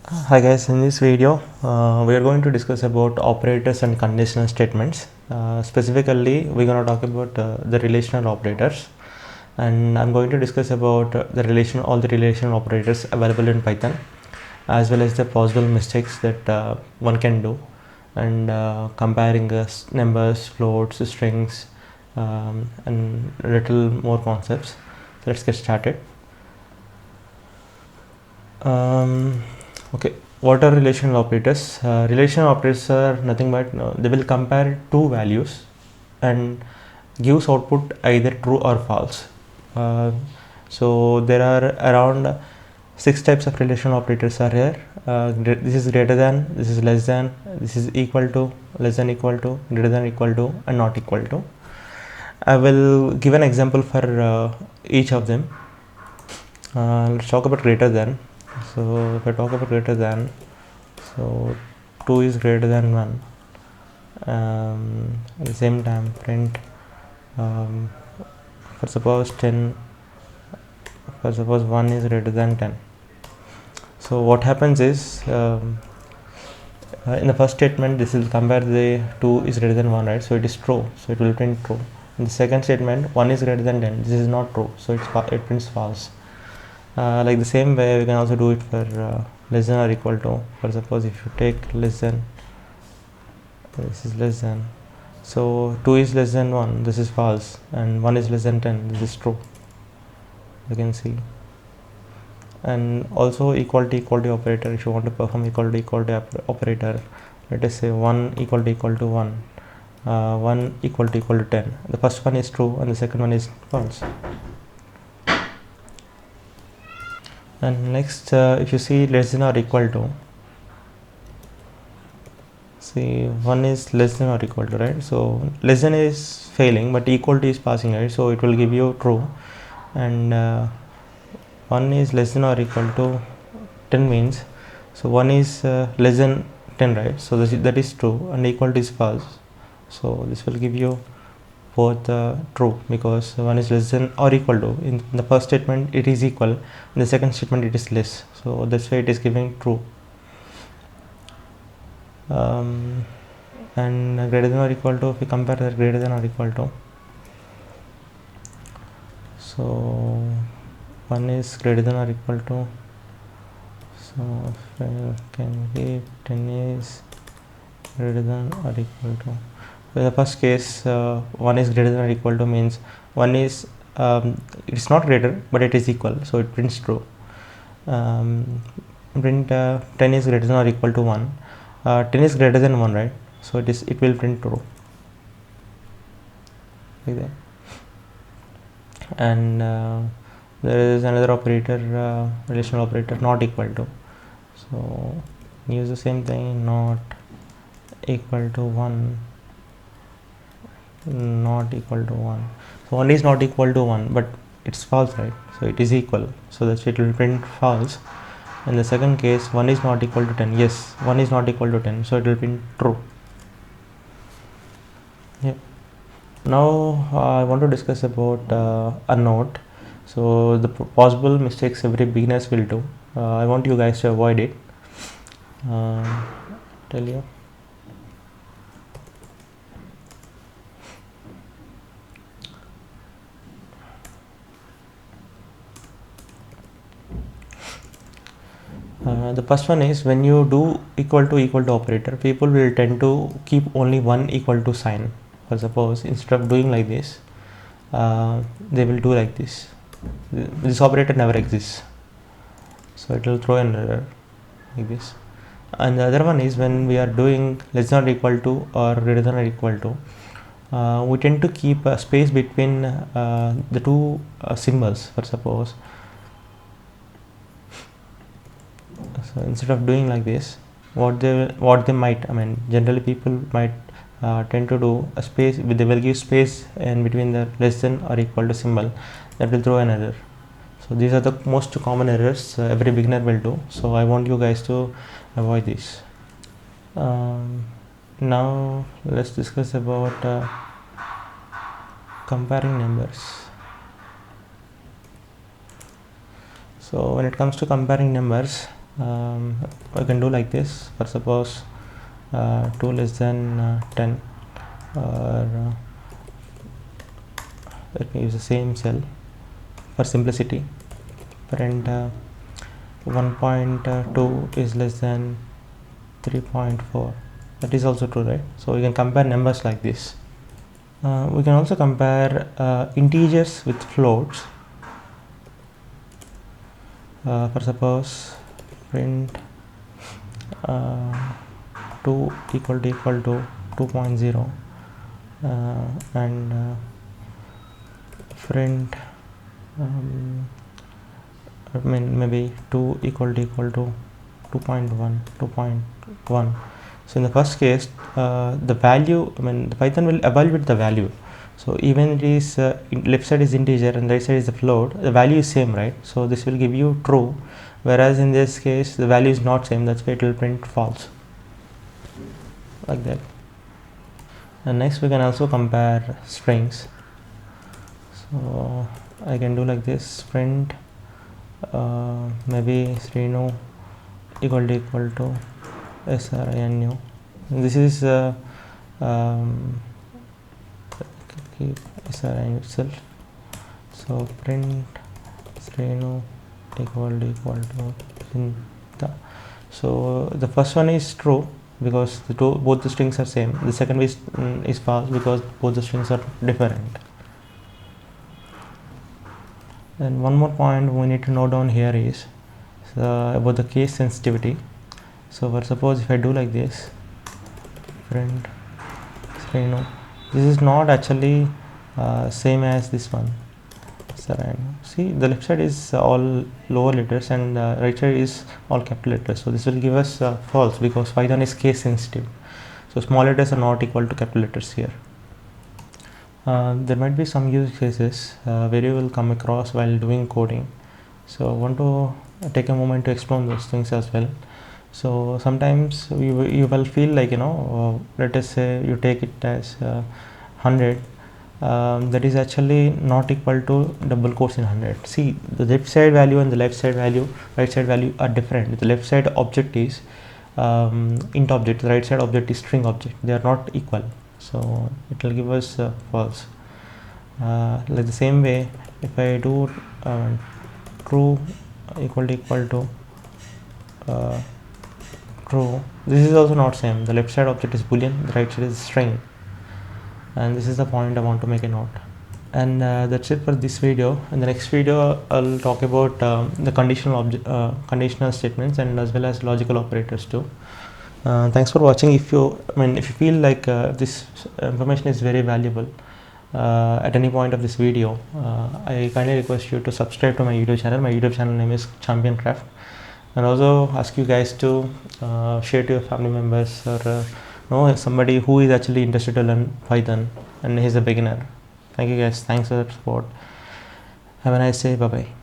Hi guys, in this video we are going to discuss about operators and conditional statements. Specifically we're going to talk about the relational operators, and I'm going to discuss about all the relational operators available in Python, as well as the possible mistakes that one can do, and comparing numbers, floats, strings, and a little more concepts. So let's get started. Okay, what are relational operators? Relational operators are nothing but they will compare two values and gives output either true or false. So there are around 6 types of relational operators are here. This is greater than, this is less than, this is equal to, less than equal to, greater than equal to, and not equal to. I will give an example for each of them. Let's talk about greater than. So if I talk about greater than, so 2 is greater than 1. At the same time print for suppose 10, for suppose 1 is greater than 10. So what happens is in the first statement this will compare the 2 is greater than 1, right? So it is true, so it will print true. In the second statement 1 is greater than 10, this is not true, so it prints false. Like the same way we can also do it for less than or equal to. For suppose if you take less than, this is less than, so 2 is less than 1, this is false, and 1 is less than 10, this is true, you can see. And also equality operator, if you want to perform equality operator, let us say 1 equal to 1, 1 equal to 10, the first one is true and the second one is false. And next if you see less than or equal to, see 1 is less than or equal to, right? So less than is failing but equal to is passing, right? So it will give you true. And 1 is less than or equal to 10 means, so 1 is less than 10, right? So that is true, and equal to is false. So this will give you both true, because 1 is less than or equal to. In the first statement it is equal, in the second statement it is less, so that's why it is giving true. And greater than or equal to, if we compare that greater than or equal to, so 1 is greater than or equal to, so if I can give 10 is greater than or equal to. In the first case 1 is greater than or equal to means 1 is it's not greater but it is equal, so it prints true. Print 10 is greater than or equal to 1, 10 is greater than 1, right? So it will print true like that. And there is another operator, relational operator, not equal to. So use the same thing, not equal to 1, not equal to 1. So 1 is not equal to 1 but it's false, right? So it is equal, so that's it will print false. In the second case 1 is not equal to 10, yes, 1 is not equal to 10, so it will print true. Yeah. Now I want to discuss about a note. So the possible mistakes every beginners will do, I want you guys to avoid it. Tell you, the first one is when you do equal to operator, people will tend to keep only one equal to sign. For suppose instead of doing like this, they will do like this. This operator never exists, so it will throw an error like this. And the other one is when we are doing less than or equal to or greater than or equal to, we tend to keep a space between the two symbols. For suppose, so instead of doing like this, what they might, I mean generally people might tend to do a space, they will give space in between the less than or equal to symbol, that will throw an error. So these are the most common errors every beginner will do, so I want you guys to avoid this. Now let's discuss about comparing numbers. So when it comes to comparing numbers, I can do like this. For suppose 2 less than 10, or let me use the same cell for simplicity. Print 1.2 is less than 3.4. That is also true, right? So we can compare numbers like this. We can also compare integers with floats. For suppose print 2 equal to 2.0, and print maybe 2 equal to 2.1. So in the first case, the value, the Python will evaluate the value. So even it is left side is integer and right side is the float, the value is same, right? So this will give you true, whereas in this case the value is not same, that's why it will print false, like that. And next we can also compare strings. So I can do like this, print maybe Srinu equal to SRINU. This is keep SRINU itself. So print Srinu equal to Sinta. So the first one is true because both the strings are same. The second is false because both the strings are different. And one more point we need to note down here is about the case sensitivity. So for suppose if I do like this, print Srinu, this is not actually same as this one. See, the left side is all lower letters and right side is all capital letters. So this will give us false because Python is case sensitive. So small letters are not equal to capital letters here. There might be some use cases where you will come across while doing coding. So I want to take a moment to explain those things as well. So sometimes you will feel like, let us say you take it as 100. That is actually not equal to double quotes in 100. See, the left side value and the right side value are different. The left side object is int object, the right side object is string object. They are not equal. So it will give us false. Like the same way, if I do true equal to true, this is also not same. The left side object is boolean, the right side is string, and this is the point I want to make a note. And that's it for this video. In the next video I'll talk about the conditional statements and as well as logical operators too. Thanks for watching. If you feel like this information is very valuable at any point of this video, I kindly request you to subscribe to my YouTube channel. My YouTube channel name is Champion Craft, and also ask you guys to share to your family members or know somebody who is actually interested to learn Python and he's a beginner. Thank you guys. Thanks for the support. Have a nice day. Bye bye.